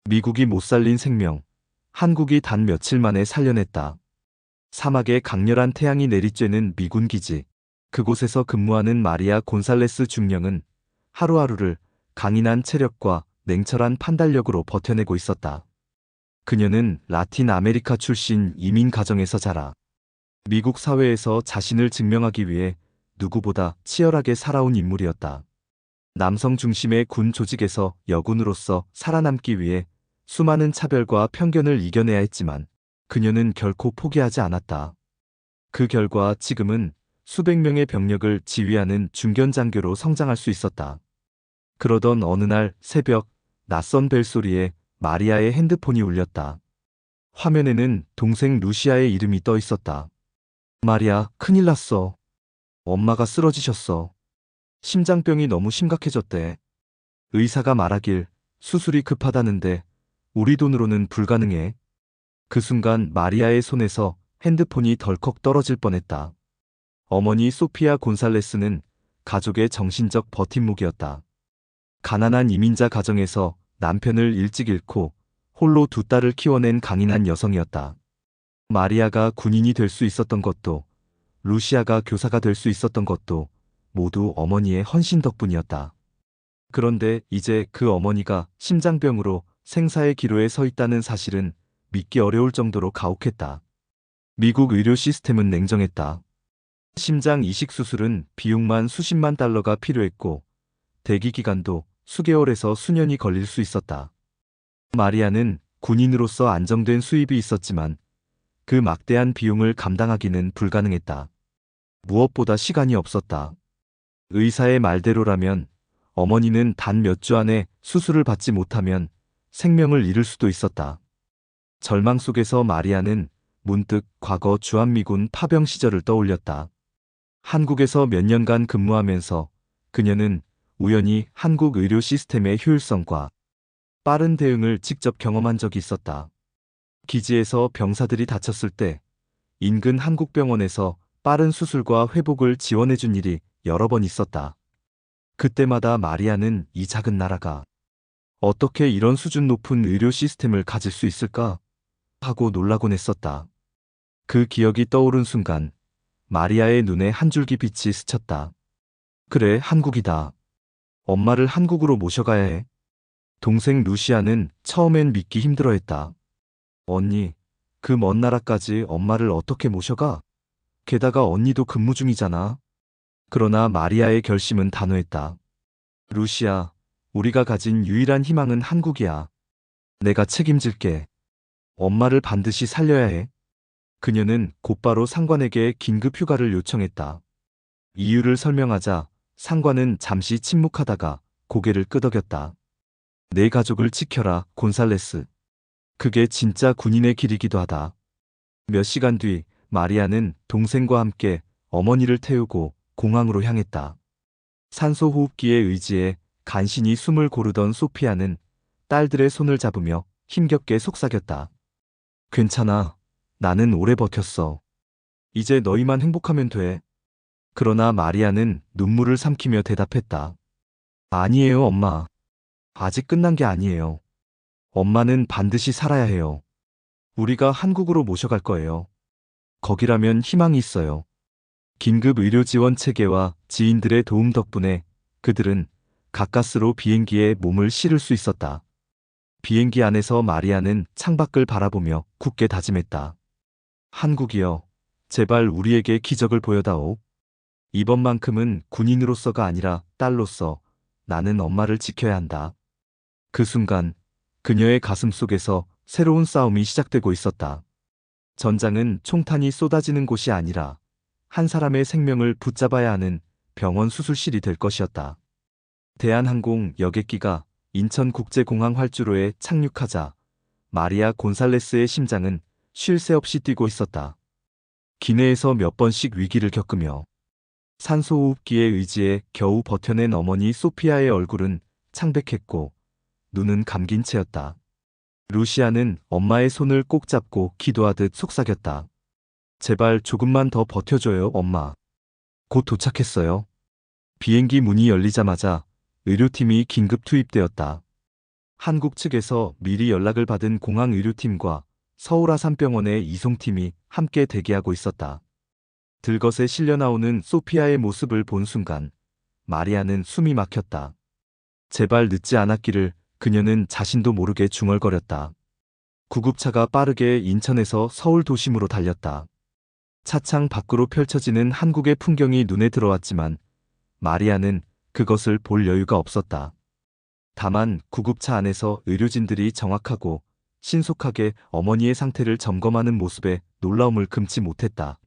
미국이 못 살린 생명, 한국이 단 며칠 만에 살려냈다. 사막에 강렬한 태양이 내리쬐는 미군 기지. 그곳에서 근무하는 마리아 곤살레스 중령은 하루하루를 강인한 체력과 냉철한 판단력으로 버텨내고 있었다. 그녀는 라틴 아메리카 출신 이민 가정에서 자라 미국 사회에서 자신을 증명하기 위해 누구보다 치열하게 살아온 인물이었다. 남성 중심의 군 조직에서 여군으로서 살아남기 위해 수많은 차별과 편견을 이겨내야 했지만 그녀는 결코 포기하지 않았다. 그 결과 지금은 수백 명의 병력을 지휘하는 중견장교로 성장할 수 있었다. 그러던 어느 날 새벽, 낯선 벨소리에 마리아의 핸드폰이 울렸다. 화면에는 동생 루시아의 이름이 떠 있었다. 마리아, 큰일 났어. 엄마가 쓰러지셨어. 심장병이 너무 심각해졌대. 의사가 말하길 수술이 급하다는데 우리 돈으로는 불가능해. 그 순간 마리아의 손에서 핸드폰이 덜컥 떨어질 뻔했다. 어머니 소피아 곤살레스는 가족의 정신적 버팀목이었다. 가난한 이민자 가정에서 남편을 일찍 잃고 홀로 두 딸을 키워낸 강인한 여성이었다. 마리아가 군인이 될 수 있었던 것도, 루시아가 교사가 될 수 있었던 것도 모두 어머니의 헌신 덕분이었다. 그런데 이제 그 어머니가 심장병으로 생사의 기로에 서 있다는 사실은 믿기 어려울 정도로 가혹했다. 미국 의료 시스템은 냉정했다. 심장 이식 수술은 비용만 수십만 달러가 필요했고 대기 기간도 수개월에서 수년이 걸릴 수 있었다. 마리아는 군인으로서 안정된 수입이 있었지만 그 막대한 비용을 감당하기는 불가능했다. 무엇보다 시간이 없었다. 의사의 말대로라면 어머니는 단 몇 주 안에 수술을 받지 못하면 생명을 잃을 수도 있었다. 절망 속에서 마리아는 문득 과거 주한미군 파병 시절을 떠올렸다. 한국에서 몇 년간 근무하면서 그녀는 우연히 한국 의료 시스템의 효율성과 빠른 대응을 직접 경험한 적이 있었다. 기지에서 병사들이 다쳤을 때 인근 한국병원에서 빠른 수술과 회복을 지원해준 일이 여러 번 있었다. 그때마다 마리아는 이 작은 나라가 어떻게 이런 수준 높은 의료 시스템을 가질 수 있을까? 하고 놀라곤 했었다. 그 기억이 떠오른 순간 마리아의 눈에 한 줄기 빛이 스쳤다. 그래, 한국이다. 엄마를 한국으로 모셔가야 해. 동생 루시아는 처음엔 믿기 힘들어했다. 언니, 그 먼 나라까지 엄마를 어떻게 모셔가? 게다가 언니도 근무 중이잖아. 그러나 마리아의 결심은 단호했다. 루시아, 우리가 가진 유일한 희망은 한국이야. 내가 책임질게. 엄마를 반드시 살려야 해. 그녀는 곧바로 상관에게 긴급 휴가를 요청했다. 이유를 설명하자 상관은 잠시 침묵하다가 고개를 끄덕였다. 내 가족을 지켜라, 곤살레스. 그게 진짜 군인의 길이기도 하다. 몇 시간 뒤 마리아는 동생과 함께 어머니를 태우고 공항으로 향했다. 산소 호흡기에 의지해 간신히 숨을 고르던 소피아는 딸들의 손을 잡으며 힘겹게 속삭였다. 괜찮아. 나는 오래 버텼어. 이제 너희만 행복하면 돼. 그러나 마리아는 눈물을 삼키며 대답했다. 아니에요, 엄마. 아직 끝난 게 아니에요. 엄마는 반드시 살아야 해요. 우리가 한국으로 모셔갈 거예요. 거기라면 희망이 있어요. 긴급 의료 지원 체계와 지인들의 도움 덕분에 그들은 가까스로 비행기에 몸을 실을 수 있었다. 비행기 안에서 마리아는 창밖을 바라보며 굳게 다짐했다. 한국이여, 제발 우리에게 기적을 보여다오. 이번만큼은 군인으로서가 아니라 딸로서 나는 엄마를 지켜야 한다. 그 순간 그녀의 가슴 속에서 새로운 싸움이 시작되고 있었다. 전장은 총탄이 쏟아지는 곳이 아니라 한 사람의 생명을 붙잡아야 하는 병원 수술실이 될 것이었다. 대한항공 여객기가 인천국제공항 활주로에 착륙하자 마리아 곤살레스의 심장은 쉴 새 없이 뛰고 있었다. 기내에서 몇 번씩 위기를 겪으며 산소호흡기에 의지해 겨우 버텨낸 어머니 소피아의 얼굴은 창백했고 눈은 감긴 채였다. 루시아는 엄마의 손을 꼭 잡고 기도하듯 속삭였다. 제발 조금만 더 버텨줘요, 엄마. 곧 도착했어요. 비행기 문이 열리자마자 의료팀이 긴급 투입되었다. 한국 측에서 미리 연락을 받은 공항의료팀과 서울아산병원의 이송팀이 함께 대기하고 있었다. 들것에 실려 나오는 소피아의 모습을 본 순간 마리아는 숨이 막혔다. 제발 늦지 않았기를 그녀는 자신도 모르게 중얼거렸다. 구급차가 빠르게 인천에서 서울 도심으로 달렸다. 차창 밖으로 펼쳐지는 한국의 풍경이 눈에 들어왔지만 마리아는 그것을 볼 여유가 없었다. 다만 구급차 안에서 의료진들이 정확하고 신속하게 어머니의 상태를 점검하는 모습에 놀라움을 금치 못했다.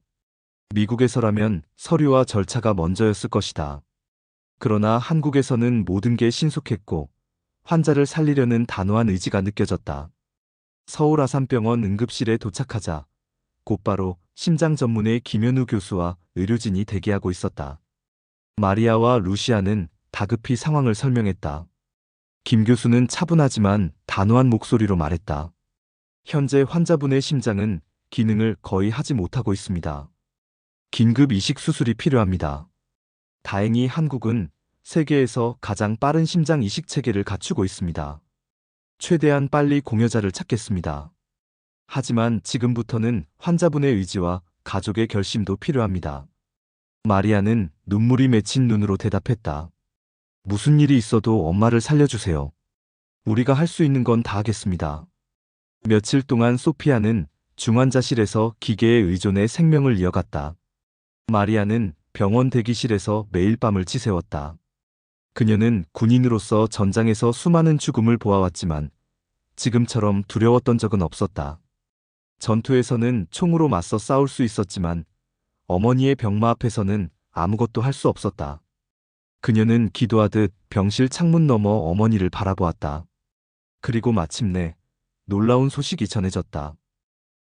미국에서라면 서류와 절차가 먼저였을 것이다. 그러나 한국에서는 모든 게 신속했고 환자를 살리려는 단호한 의지가 느껴졌다. 서울 아산병원 응급실에 도착하자 곧바로 심장 전문의 김현우 교수와 의료진이 대기하고 있었다. 마리아와 루시아는 다급히 상황을 설명했다. 김 교수는 차분하지만 단호한 목소리로 말했다. 현재 환자분의 심장은 기능을 거의 하지 못하고 있습니다. 긴급 이식 수술이 필요합니다. 다행히 한국은 세계에서 가장 빠른 심장 이식 체계를 갖추고 있습니다. 최대한 빨리 공여자를 찾겠습니다. 하지만 지금부터는 환자분의 의지와 가족의 결심도 필요합니다. 마리아는 눈물이 맺힌 눈으로 대답했다. 무슨 일이 있어도 엄마를 살려주세요. 우리가 할 수 있는 건 다 하겠습니다. 며칠 동안 소피아는 중환자실에서 기계에 의존해 생명을 이어갔다. 마리아는 병원 대기실에서 매일 밤을 지새웠다. 그녀는 군인으로서 전장에서 수많은 죽음을 보아왔지만 지금처럼 두려웠던 적은 없었다. 전투에서는 총으로 맞서 싸울 수 있었지만 어머니의 병마 앞에서는 아무것도 할 수 없었다. 그녀는 기도하듯 병실 창문 너머 어머니를 바라보았다. 그리고 마침내 놀라운 소식이 전해졌다.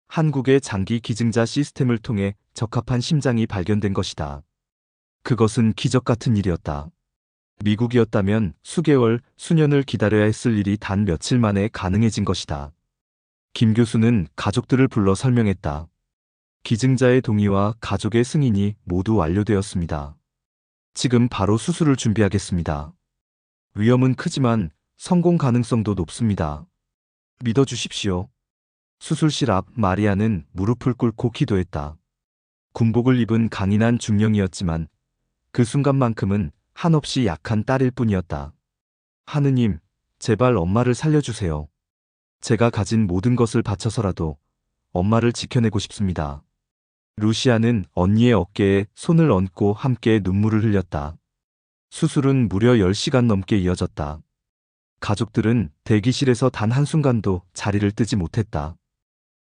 한국의 장기 기증자 시스템을 통해 적합한 심장이 발견된 것이다. 그것은 기적 같은 일이었다. 미국이었다면 수개월, 수년을 기다려야 했을 일이 단 며칠 만에 가능해진 것이다. 김 교수는 가족들을 불러 설명했다. 기증자의 동의와 가족의 승인이 모두 완료되었습니다. 지금 바로 수술을 준비하겠습니다. 위험은 크지만 성공 가능성도 높습니다. 믿어주십시오. 수술실 앞 마리아는 무릎을 꿇고 기도했다. 군복을 입은 강인한 중령이었지만 그 순간만큼은 한없이 약한 딸일 뿐이었다. 하느님, 제발 엄마를 살려주세요. 제가 가진 모든 것을 바쳐서라도 엄마를 지켜내고 싶습니다. 루시아는 언니의 어깨에 손을 얹고 함께 눈물을 흘렸다. 수술은 무려 10시간 넘게 이어졌다. 가족들은 대기실에서 단 한순간도 자리를 뜨지 못했다.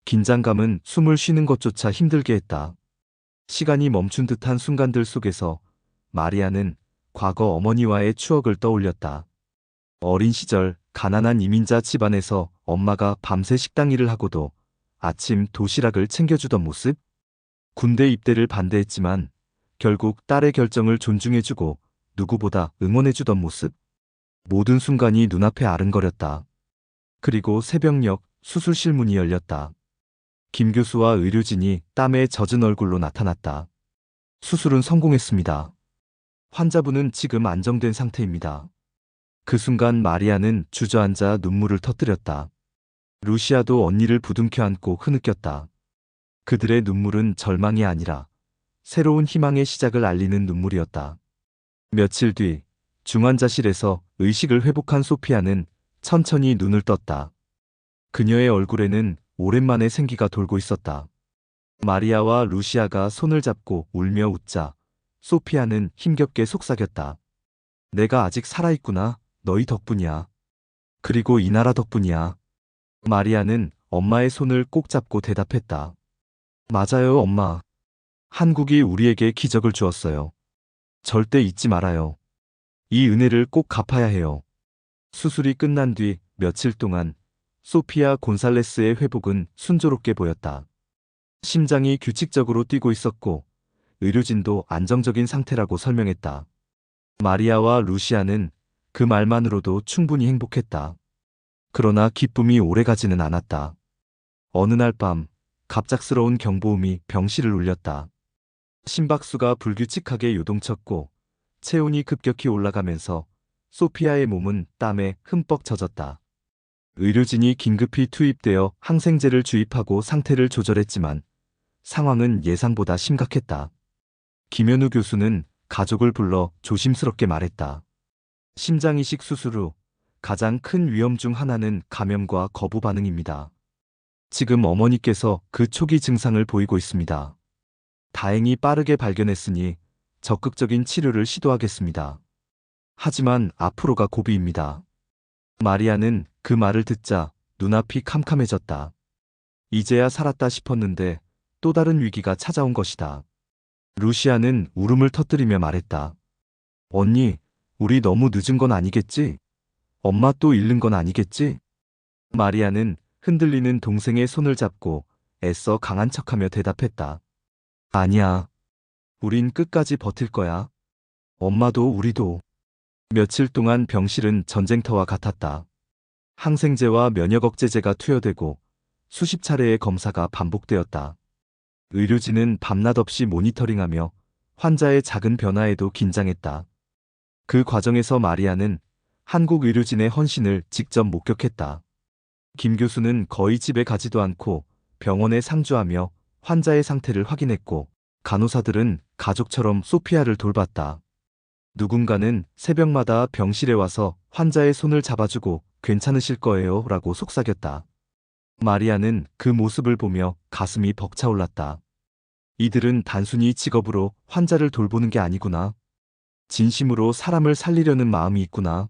긴장감은 숨을 쉬는 것조차 힘들게 했다. 시간이 멈춘 듯한 순간들 속에서 마리아는 과거 어머니와의 추억을 떠올렸다. 어린 시절 가난한 이민자 집안에서 엄마가 밤새 식당 일을 하고도 아침 도시락을 챙겨주던 모습? 군대 입대를 반대했지만 결국 딸의 결정을 존중해주고 누구보다 응원해주던 모습? 모든 순간이 눈앞에 아른거렸다. 그리고 새벽녘 수술실 문이 열렸다. 김 교수와 의료진이 땀에 젖은 얼굴로 나타났다. 수술은 성공했습니다. 환자분은 지금 안정된 상태입니다. 그 순간 마리아는 주저앉아 눈물을 터뜨렸다. 루시아도 언니를 부둥켜 안고 흐느꼈다. 그들의 눈물은 절망이 아니라 새로운 희망의 시작을 알리는 눈물이었다. 며칠 뒤 중환자실에서 의식을 회복한 소피아는 천천히 눈을 떴다. 그녀의 얼굴에는 오랜만에 생기가 돌고 있었다. 마리아와 루시아가 손을 잡고 울며 웃자 소피아는 힘겹게 속삭였다. 내가 아직 살아있구나. 너희 덕분이야. 그리고 이 나라 덕분이야. 마리아는 엄마의 손을 꼭 잡고 대답했다. 맞아요, 엄마. 한국이 우리에게 기적을 주었어요. 절대 잊지 말아요. 이 은혜를 꼭 갚아야 해요. 수술이 끝난 뒤 며칠 동안 소피아 곤살레스의 회복은 순조롭게 보였다. 심장이 규칙적으로 뛰고 있었고 의료진도 안정적인 상태라고 설명했다. 마리아와 루시아는 그 말만으로도 충분히 행복했다. 그러나 기쁨이 오래가지는 않았다. 어느 날 밤 갑작스러운 경보음이 병실을 울렸다. 심박수가 불규칙하게 요동쳤고 체온이 급격히 올라가면서 소피아의 몸은 땀에 흠뻑 젖었다. 의료진이 긴급히 투입되어 항생제를 주입하고 상태를 조절했지만 상황은 예상보다 심각했다. 김현우 교수는 가족을 불러 조심스럽게 말했다. 심장이식 수술 후 가장 큰 위험 중 하나는 감염과 거부 반응입니다. 지금 어머니께서 그 초기 증상을 보이고 있습니다. 다행히 빠르게 발견했으니 적극적인 치료를 시도하겠습니다. 하지만 앞으로가 고비입니다. 마리아는 그 말을 듣자 눈앞이 캄캄해졌다. 이제야 살았다 싶었는데 또 다른 위기가 찾아온 것이다. 루시아는 울음을 터뜨리며 말했다. 언니, 우리 너무 늦은 건 아니겠지? 엄마 또 잃는 건 아니겠지? 마리아는 흔들리는 동생의 손을 잡고 애써 강한 척하며 대답했다. 아니야. 우린 끝까지 버틸 거야. 엄마도 우리도. 며칠 동안 병실은 전쟁터와 같았다. 항생제와 면역억제제가 투여되고 수십 차례의 검사가 반복되었다. 의료진은 밤낮 없이 모니터링하며 환자의 작은 변화에도 긴장했다. 그 과정에서 마리아는 한국 의료진의 헌신을 직접 목격했다. 김 교수는 거의 집에 가지도 않고 병원에 상주하며 환자의 상태를 확인했고, 간호사들은 가족처럼 소피아를 돌봤다. 누군가는 새벽마다 병실에 와서 환자의 손을 잡아주고 괜찮으실 거예요 라고 속삭였다. 마리아는 그 모습을 보며 가슴이 벅차올랐다. 이들은 단순히 직업으로 환자를 돌보는 게 아니구나. 진심으로 사람을 살리려는 마음이 있구나.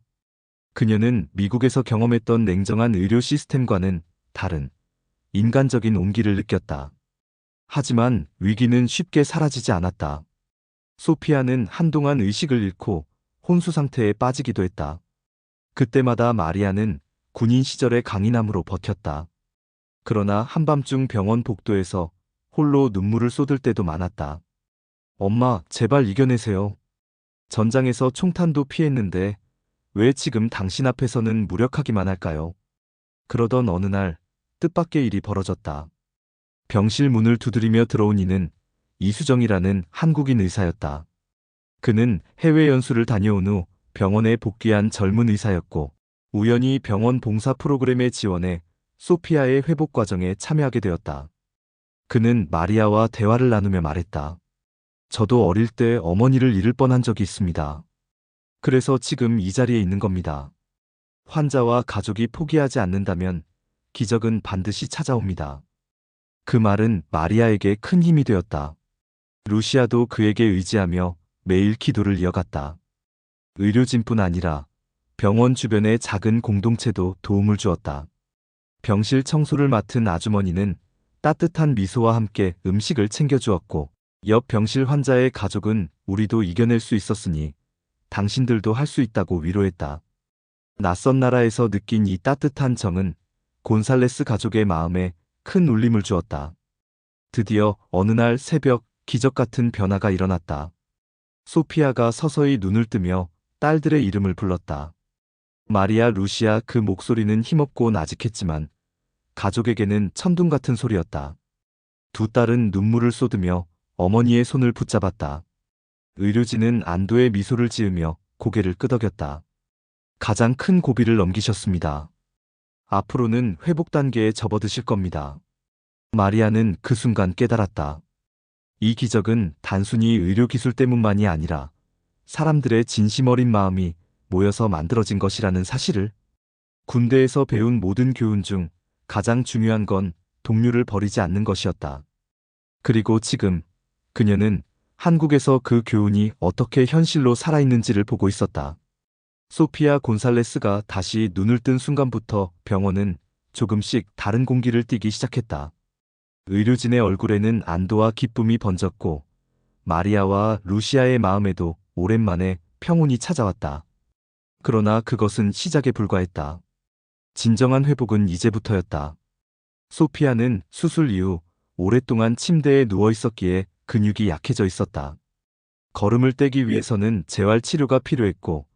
그녀는 미국에서 경험했던 냉정한 의료 시스템과는 다른 인간적인 온기를 느꼈다. 하지만 위기는 쉽게 사라지지 않았다. 소피아는 한동안 의식을 잃고 혼수 상태에 빠지기도 했다. 그때마다 마리아는 군인 시절의 강인함으로 버텼다. 그러나 한밤중 병원 복도에서 홀로 눈물을 쏟을 때도 많았다. 엄마, 제발 이겨내세요. 전장에서 총탄도 피했는데 왜 지금 당신 앞에서는 무력하기만 할까요? 그러던 어느 날 뜻밖의 일이 벌어졌다. 병실 문을 두드리며 들어온 이는 이수정이라는 한국인 의사였다. 그는 해외 연수를 다녀온 후 병원에 복귀한 젊은 의사였고, 우연히 병원 봉사 프로그램에 지원해 소피아의 회복 과정에 참여하게 되었다. 그는 마리아와 대화를 나누며 말했다. 저도 어릴 때 어머니를 잃을 뻔한 적이 있습니다. 그래서 지금 이 자리에 있는 겁니다. 환자와 가족이 포기하지 않는다면 기적은 반드시 찾아옵니다. 그 말은 마리아에게 큰 힘이 되었다. 루시아도 그에게 의지하며 매일 기도를 이어갔다. 의료진뿐 아니라 병원 주변의 작은 공동체도 도움을 주었다. 병실 청소를 맡은 아주머니는 따뜻한 미소와 함께 음식을 챙겨주었고, 옆 병실 환자의 가족은 우리도 이겨낼 수 있었으니 당신들도 할 수 있다고 위로했다. 낯선 나라에서 느낀 이 따뜻한 정은 곤살레스 가족의 마음에 큰 울림을 주었다. 드디어 어느 날 새벽 기적 같은 변화가 일어났다. 소피아가 서서히 눈을 뜨며 딸들의 이름을 불렀다. 마리아, 루시아. 그 목소리는 힘없고 나직했지만 가족에게는 천둥 같은 소리였다. 두 딸은 눈물을 쏟으며 어머니의 손을 붙잡았다. 의료진은 안도의 미소를 지으며 고개를 끄덕였다. 가장 큰 고비를 넘기셨습니다. 앞으로는 회복 단계에 접어드실 겁니다. 마리아는 그 순간 깨달았다. 이 기적은 단순히 의료기술 때문만이 아니라 사람들의 진심 어린 마음이 모여서 만들어진 것이라는 사실을. 군대에서 배운 모든 교훈 중 가장 중요한 건 동료를 버리지 않는 것이었다. 그리고 지금 그녀는 한국에서 그 교훈이 어떻게 현실로 살아있는지를 보고 있었다. 소피아 곤살레스가 다시 눈을 뜬 순간부터 병원은 조금씩 다른 공기를 띠기 시작했다. 의료진의 얼굴에는 안도와 기쁨이 번졌고, 마리아와 루시아의 마음에도 오랜만에 평온이 찾아왔다. 그러나 그것은 시작에 불과했다. 진정한 회복은 이제부터였다. 소피아는 수술 이후 오랫동안 침대에 누워 있었기에 근육이 약해져 있었다. 걸음을 떼기 위해서는 재활치료가 필요했고,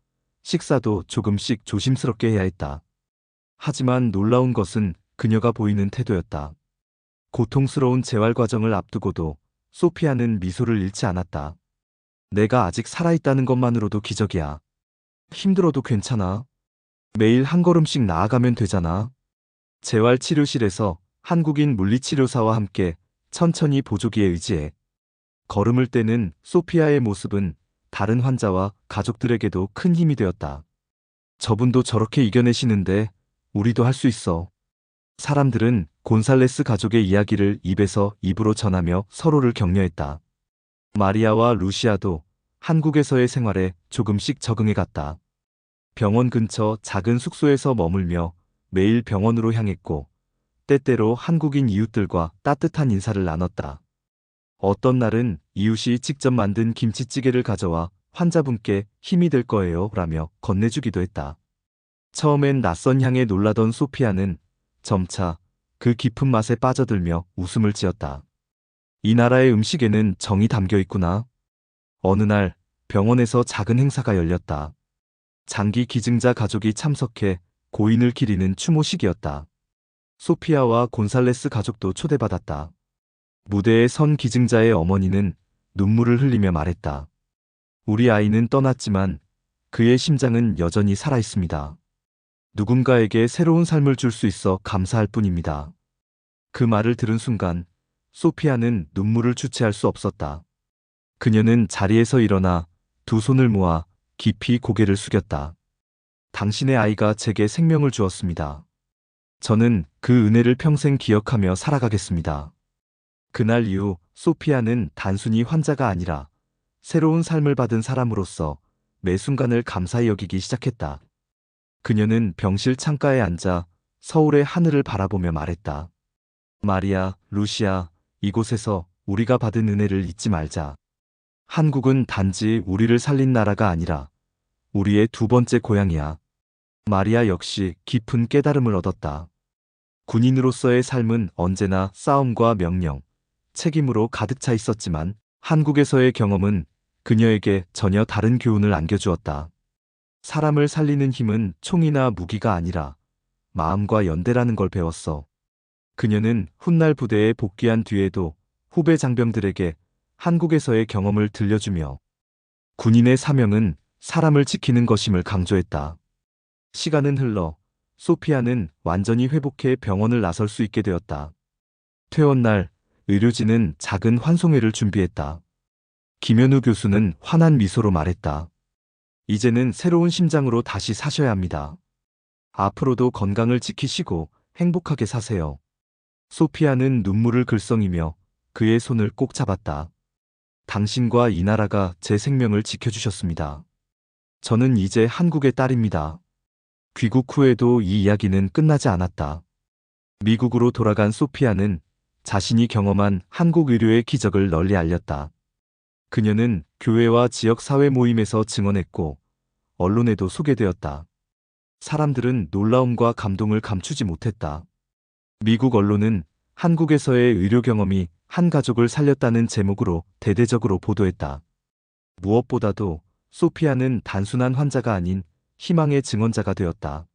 식사도 조금씩 조심스럽게 해야 했다. 하지만 놀라운 것은 그녀가 보이는 태도였다. 고통스러운 재활 과정을 앞두고도 소피아는 미소를 잃지 않았다. 내가 아직 살아있다는 것만으로도 기적이야. 힘들어도 괜찮아. 매일 한 걸음씩 나아가면 되잖아. 재활치료실에서 한국인 물리치료사와 함께 천천히 보조기에 의지해 걸음을 떼는 소피아의 모습은 다른 환자와 가족들에게도 큰 힘이 되었다. 저분도 저렇게 이겨내시는데 우리도 할 수 있어. 사람들은 곤살레스 가족의 이야기를 입에서 입으로 전하며 서로를 격려했다. 마리아와 루시아도 한국에서의 생활에 조금씩 적응해 갔다. 병원 근처 작은 숙소에서 머물며 매일 병원으로 향했고, 때때로 한국인 이웃들과 따뜻한 인사를 나눴다. 어떤 날은 이웃이 직접 만든 김치찌개를 가져와 환자분께 힘이 될 거예요 라며 건네주기도 했다. 처음엔 낯선 향에 놀라던 소피아는 점차 그 깊은 맛에 빠져들며 웃음을 지었다. 이 나라의 음식에는 정이 담겨 있구나. 어느 날 병원에서 작은 행사가 열렸다. 장기 기증자 가족이 참석해 고인을 기리는 추모식이었다. 소피아와 곤살레스 가족도 초대받았다. 무대에 선 기증자의 어머니는 눈물을 흘리며 말했다. 우리 아이는 떠났지만 그의 심장은 여전히 살아있습니다. 누군가에게 새로운 삶을 줄 수 있어 감사할 뿐입니다. 그 말을 들은 순간 소피아는 눈물을 주체할 수 없었다. 그녀는 자리에서 일어나 두 손을 모아 깊이 고개를 숙였다. 당신의 아이가 제게 생명을 주었습니다. 저는 그 은혜를 평생 기억하며 살아가겠습니다. 그날 이후 소피아는 단순히 환자가 아니라 새로운 삶을 받은 사람으로서 매 순간을 감사히 여기기 시작했다. 그녀는 병실 창가에 앉아 서울의 하늘을 바라보며 말했다. 마리아, 루시아, 이곳에서 우리가 받은 은혜를 잊지 말자. 한국은 단지 우리를 살린 나라가 아니라 우리의 두 번째 고향이야. 마리아 역시 깊은 깨달음을 얻었다. 군인으로서의 삶은 언제나 싸움과 명령, 책임으로 가득 차 있었지만 한국에서의 경험은 그녀에게 전혀 다른 교훈을 안겨주었다. 사람을 살리는 힘은 총이나 무기가 아니라 마음과 연대라는 걸 배웠어. 그녀는 훗날 부대에 복귀한 뒤에도 후배 장병들에게 한국에서의 경험을 들려주며 군인의 사명은 사람을 지키는 것임을 강조했다. 시간은 흘러 소피아는 완전히 회복해 병원을 나설 수 있게 되었다. 퇴원 날 의료진은 작은 환송회를 준비했다. 김현우 교수는 환한 미소로 말했다. 이제는 새로운 심장으로 다시 사셔야 합니다. 앞으로도 건강을 지키시고 행복하게 사세요. 소피아는 눈물을 글썽이며 그의 손을 꼭 잡았다. 당신과 이 나라가 제 생명을 지켜주셨습니다. 저는 이제 한국의 딸입니다. 귀국 후에도 이 이야기는 끝나지 않았다. 미국으로 돌아간 소피아는 자신이 경험한 한국 의료의 기적을 널리 알렸다. 그녀는 교회와 지역 사회 모임에서 증언했고 언론에도 소개되었다. 사람들은 놀라움과 감동을 감추지 못했다. 미국 언론은 한국에서의 의료 경험이 한 가족을 살렸다는 제목으로 대대적으로 보도했다. 무엇보다도 소피아는 단순한 환자가 아닌 희망의 증언자가 되었다.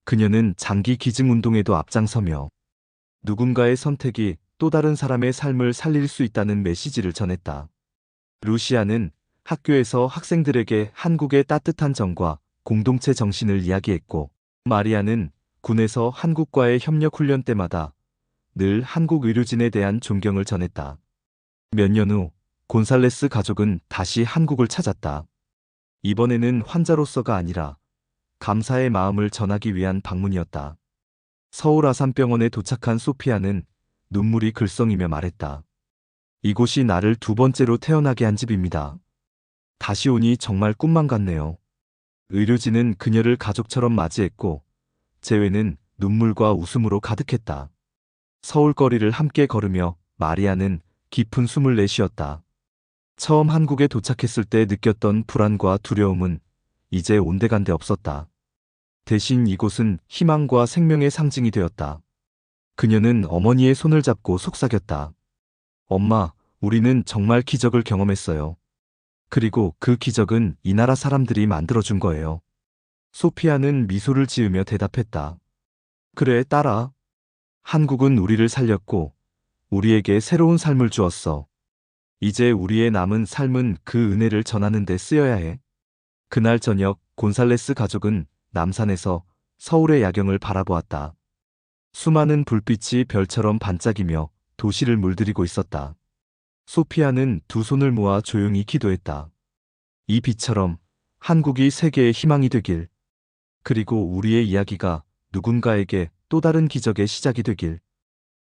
그녀는 장기 기증 운동에도 앞장서며 누군가의 선택이 또 다른 사람의 삶을 살릴 수 있다는 메시지를 전했다. 루시아는 학교에서 학생들에게 한국의 따뜻한 정과 공동체 정신을 이야기했고, 마리아는 군에서 한국과의 협력 훈련 때마다 늘 한국 의료진에 대한 존경을 전했다. 몇 년 후 곤살레스 가족은 다시 한국을 찾았다. 이번에는 환자로서가 아니라 감사의 마음을 전하기 위한 방문이었다. 서울 아산병원에 도착한 소피아는 눈물이 글썽이며 말했다. 이곳이 나를 두 번째로 태어나게 한 집입니다. 다시 오니 정말 꿈만 같네요. 의료진은 그녀를 가족처럼 맞이했고 재회는 눈물과 웃음으로 가득했다. 서울거리를 함께 걸으며 마리아는 깊은 숨을 내쉬었다. 처음 한국에 도착했을 때 느꼈던 불안과 두려움은 이제 온데간데 없었다. 대신 이곳은 희망과 생명의 상징이 되었다. 그녀는 어머니의 손을 잡고 속삭였다. 엄마, 우리는 정말 기적을 경험했어요. 그리고 그 기적은 이 나라 사람들이 만들어준 거예요. 소피아는 미소를 지으며 대답했다. 그래, 딸아. 한국은 우리를 살렸고 우리에게 새로운 삶을 주었어. 이제 우리의 남은 삶은 그 은혜를 전하는 데 쓰여야 해. 그날 저녁 곤살레스 가족은 남산에서 서울의 야경을 바라보았다. 수많은 불빛이 별처럼 반짝이며 도시를 물들이고 있었다. 소피아는 두 손을 모아 조용히 기도했다. 이 빛처럼 한국이 세계의 희망이 되길, 그리고 우리의 이야기가 누군가에게 또 다른 기적의 시작이 되길.